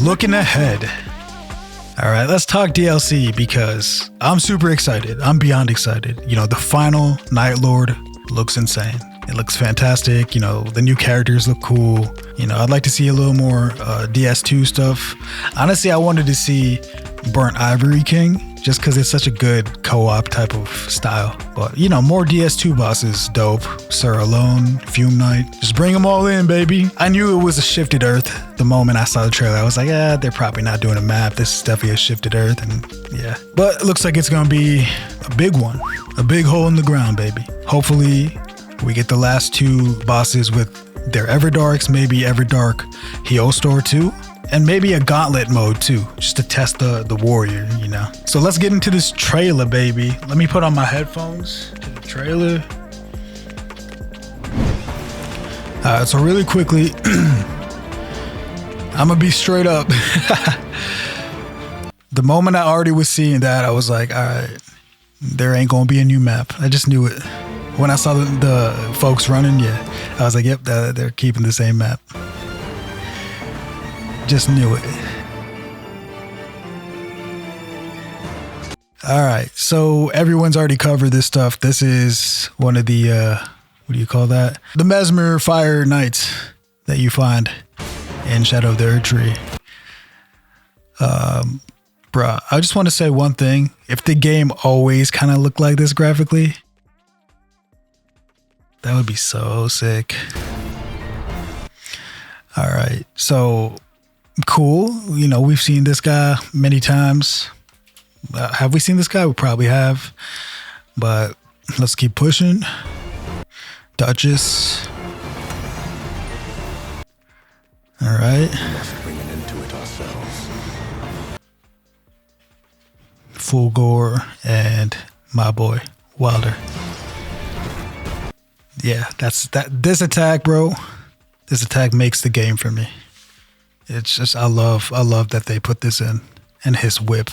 Looking ahead. All right, let's talk DLC because I'm super excited. I'm beyond excited. You know, the final Night Lord looks insane. It looks fantastic. You know, the new characters look cool. You know, I'd like to see a little more DS2 stuff. Honestly, I wanted to see Burnt Ivory King just because it's such a good co-op type of style. But, you know, more DS2 bosses, dope. Sir Alone, Fume Knight. Just bring them all in, baby. I knew it was a Shifted Earth the moment I saw the trailer. I was like, they're probably not doing a map. This is definitely a Shifted Earth. And yeah, but it looks like it's going to be a big one. A big hole in the ground, baby. Hopefully we get the last two bosses with their Everdarks, maybe Everdark Heal Store too. And maybe a gauntlet mode too, just to test the warrior, you know. So let's get into this trailer, baby. Let me put on my headphones to the trailer. So really quickly, I'm gonna be straight up. The moment I already was seeing that, I was like, all right, there ain't gonna be a new map. I just knew it. When I saw the folks running, yeah, I was like, yep, they're keeping the same map. Just knew it. All right, so everyone's already covered this stuff. This is one of the what do you call that? The Mesmer Fire Knights that you find in Shadow of the Earth Tree. Bruh, I just want to say one thing. If the game always kind of looked like this graphically, that would be so sick. All right, so cool. You know, we've seen this guy many times. Have we seen this guy? We probably have. But let's keep pushing. Duchess. All right. We must bring an end to it ourselves. Fulgore and my boy Wilder. Yeah, that's that. This attack, bro. This attack makes the game for me. It's just I love that they put this in. And his whip.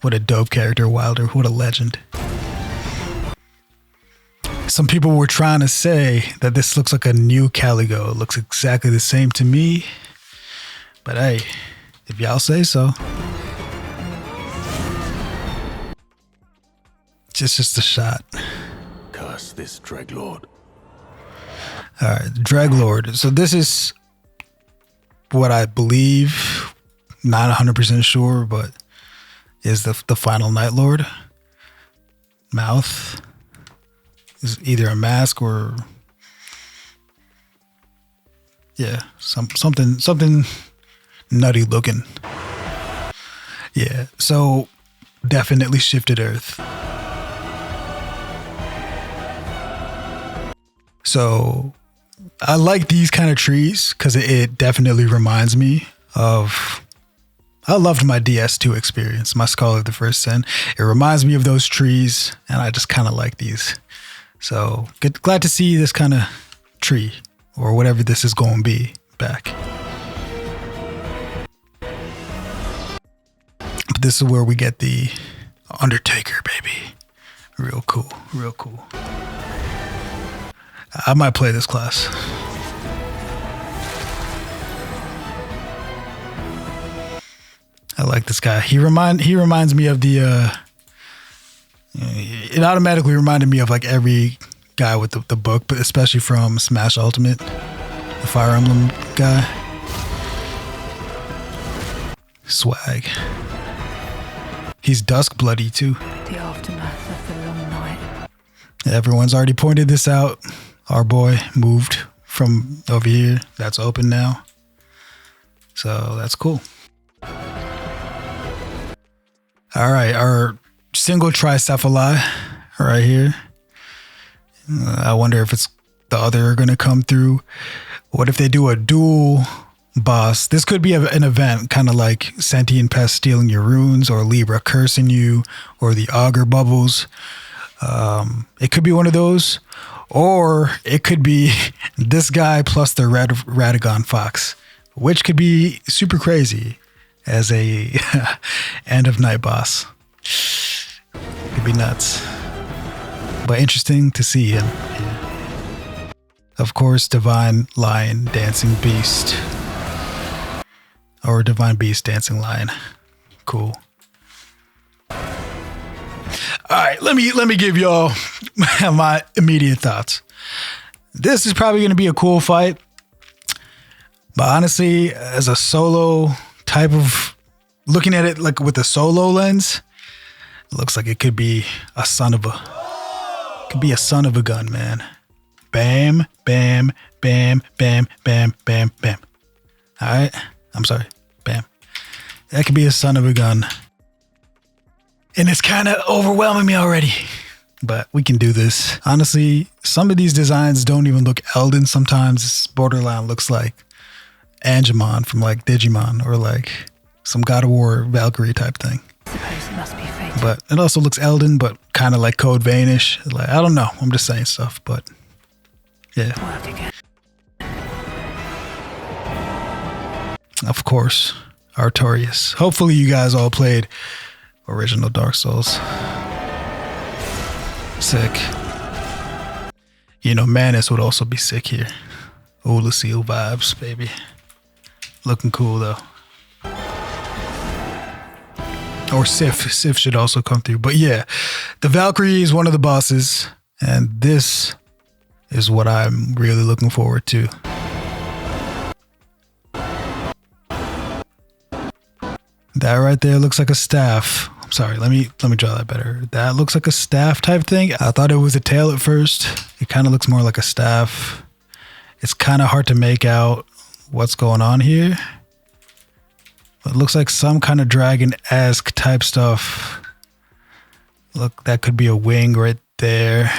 What a dope character, Wilder. What a legend. Some people were trying to say that this looks like a new Caligo. It looks exactly the same to me. But hey, if y'all say so. Just a shot. Curse this Dreglord. All right, Dreglord. So this is what I believe, not 100% sure, but is the final Night Lord. Mouth is either a mask or yeah, something nutty looking. Yeah, so definitely Shifted Earth. So I like these kind of trees because it definitely reminds me of, I loved my DS2 experience, my Skull of the First Sin. It reminds me of those trees and I just kind of like these. So glad to see this kind of tree or whatever this is going to be back. But this is where we get the Undertaker, baby. Real cool, real cool. I might play this class. I like this guy. He reminds me of the it automatically reminded me of like every guy with the book, but especially from Smash Ultimate, the Fire Emblem guy. Swag. He's dusk bloody too. The aftermath of the long night. Everyone's already pointed this out. Our boy moved from over here. That's open now. So that's cool. All right, our single tricephaly right here. I wonder if it's the other going to come through. What if they do a dual boss? This could be an event, kind of like Sentient Pest stealing your runes, or Libra cursing you, or the Augur bubbles. It could be one of those, or it could be this guy plus the Radagon Fox, which could be super crazy as a end of night boss. It could be nuts, but interesting to see him. Of course, Divine Lion Dancing Beast. Or Divine Beast, Dancing Lion. Cool. All right, let me give y'all my immediate thoughts. This is probably going to be a cool fight. But honestly, as a solo type of, looking at it like with a solo lens, it looks like it could be a son of a gun, man. Bam, bam, bam, bam, bam, bam, bam. All right. I'm sorry. Bam. That could be a son of a gun. And it's kind of overwhelming me already. But we can do this. Honestly, some of these designs don't even look Elden sometimes. This borderline looks like Angemon from like Digimon or like some God of War Valkyrie type thing. Suppose it must be fate. But it also looks Elden, but kind of like Code Vein-ish. Like, I don't know. I'm just saying stuff, but yeah. Work again. Of course, Artorias. Hopefully you guys all played original Dark Souls. Sick. You know, Manus would also be sick here. Lucille vibes, baby. Looking cool though. Or Sif. Sif should also come through. But yeah, the Valkyrie is one of the bosses. And this is what I'm really looking forward to. That right there looks like a staff. I'm sorry, let me draw that better. That looks like a staff type thing. I thought it was a tail at first. It kind of looks more like a staff. It's kind of hard to make out what's going on here. It looks like some kind of dragon-esque type stuff. Look, that could be a wing right there.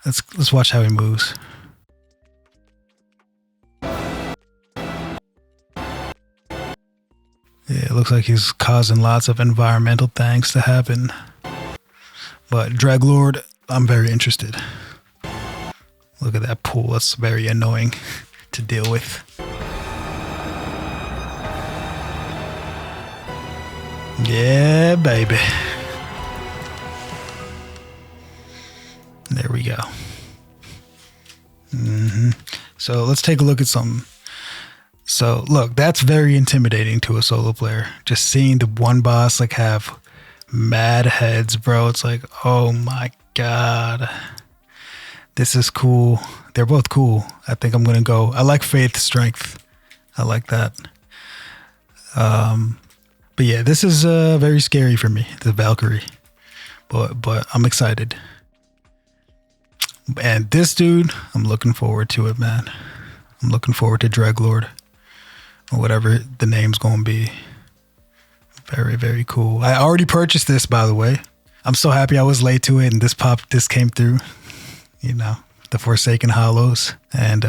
Let's watch how he moves. Yeah, it looks like he's causing lots of environmental things to happen. But Dreglord, I'm very interested. Look at that pool. That's very annoying to deal with. Yeah, baby. There we go. So let's take a look at something. So look, that's very intimidating to a solo player. Just seeing the one boss like have mad heads, bro. It's like, oh my God. This is cool. They're both cool. I think I'm going to go. I like Faith Strength. I like that. But yeah, this is very scary for me, the Valkyrie. But I'm excited. And this dude, I'm looking forward to it, man. I'm looking forward to Dreglord. Or whatever the name's going to be. Very, very cool. I already purchased this, by the way. I'm so happy I was late to it and this came through. You know, the Forsaken Hollows. And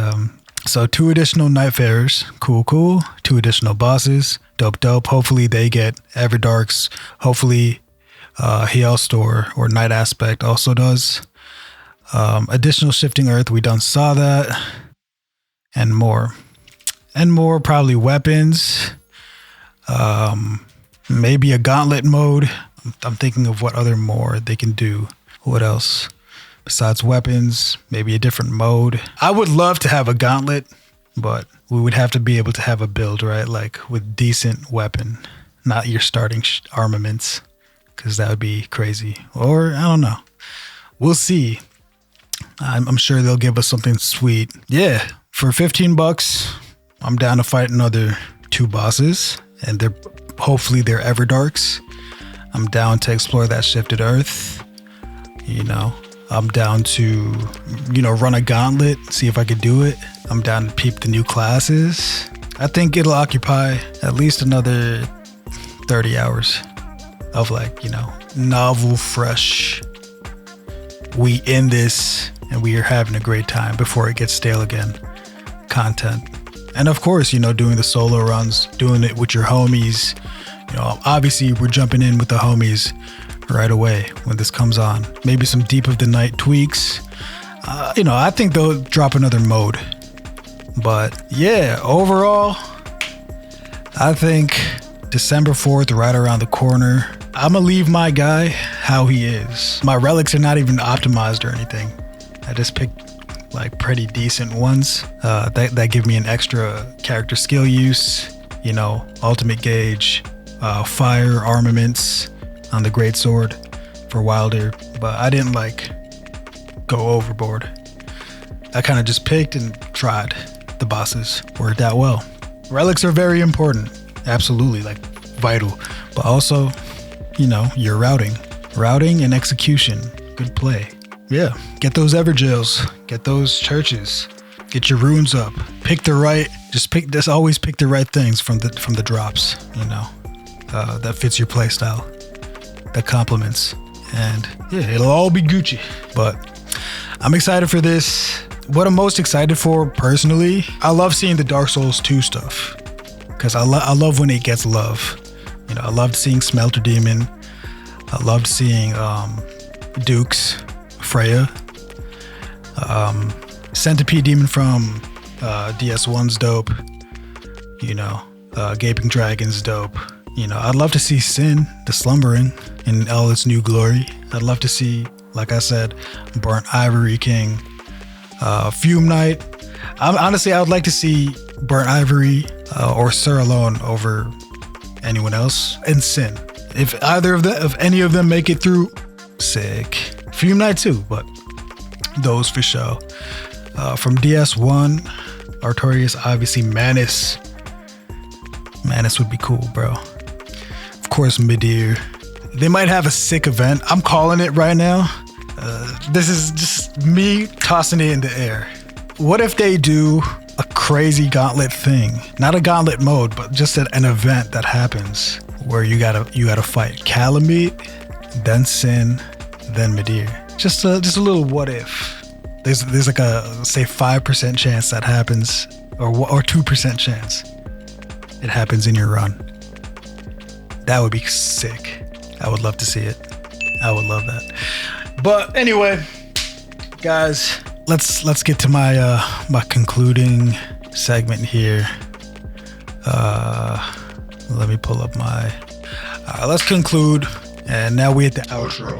so 2 additional Nightfarers. Cool, cool. 2 additional bosses. Dope, dope. Hopefully they get Everdarks. Hopefully Hailstorm or Night Aspect also does. Additional Shifting Earth. We done saw that. And more. And more, probably weapons. Maybe a gauntlet mode. I'm thinking of what other more they can do. What else? Besides weapons, maybe a different mode. I would love to have a gauntlet, but we would have to be able to have a build, right? Like with decent weapon, not your starting armaments, because that would be crazy. Or I don't know. We'll see. I'm sure they'll give us something sweet. Yeah, for $15, I'm down to fight another 2 bosses, and hopefully they're Everdarks. I'm down to explore that Shifted Earth. You know, I'm down to, run a gauntlet, see if I could do it. I'm down to peep the new classes. I think it'll occupy at least another 30 hours of novel, fresh. We in this and we are having a great time before it gets stale again. Content. And of course, doing the solo runs, doing it with your homies. Obviously we're jumping in with the homies right away when this comes on. Maybe some Deep of the Night tweaks. I think they'll drop another mode. But yeah, overall, I think December 4th, right around the corner. I'm gonna leave my guy how he is. My relics are not even optimized or anything. I just picked pretty decent ones that give me an extra character skill use you know, ultimate gauge, fire armaments on the greatsword for Wilder, but I didn't like go overboard. I kind of just picked and tried. The bosses worked out well. Relics are very important, absolutely, like vital, but also, you know, your routing and execution. Good play. Yeah, get those Everjails, get those churches, get your runes up. Pick the right. Just always pick the right things from the drops. You know, that fits your playstyle, that complements, and yeah, it'll all be Gucci. But I'm excited for this. What I'm most excited for personally, I love seeing the Dark Souls 2 stuff because I love when it gets love. You know, I loved seeing Smelter Demon. I loved seeing Dukes, Freya, Centipede Demon from DS1's dope. You know, Gaping Dragon's dope. You know, I'd love to see Sin, the Slumbering, in all its new glory. I'd love to see, like I said, Burnt Ivory King, Fume Knight. Honestly, I would like to see Burnt Ivory or Sir alone over anyone else, and Sin. If any of them make it through, sick. Fume Knight too, but those for sure. From DS1, Artorias, obviously Manus. Manus would be cool, bro. Of course, Midir. They might have a sick event. I'm calling it right now. This is just me tossing it in the air. What if they do a crazy gauntlet thing? Not a gauntlet mode, but just an event that happens where you gotta fight Calamite, then Sin, then Midir. Just a little what if. There's like a, say, 5% chance that happens, or 2% chance it happens in your run. That would be sick. I would love to see it. I would love that. But anyway, guys, let's get to my my concluding segment here. Let me pull up my. Let's conclude, and now we hit the outro.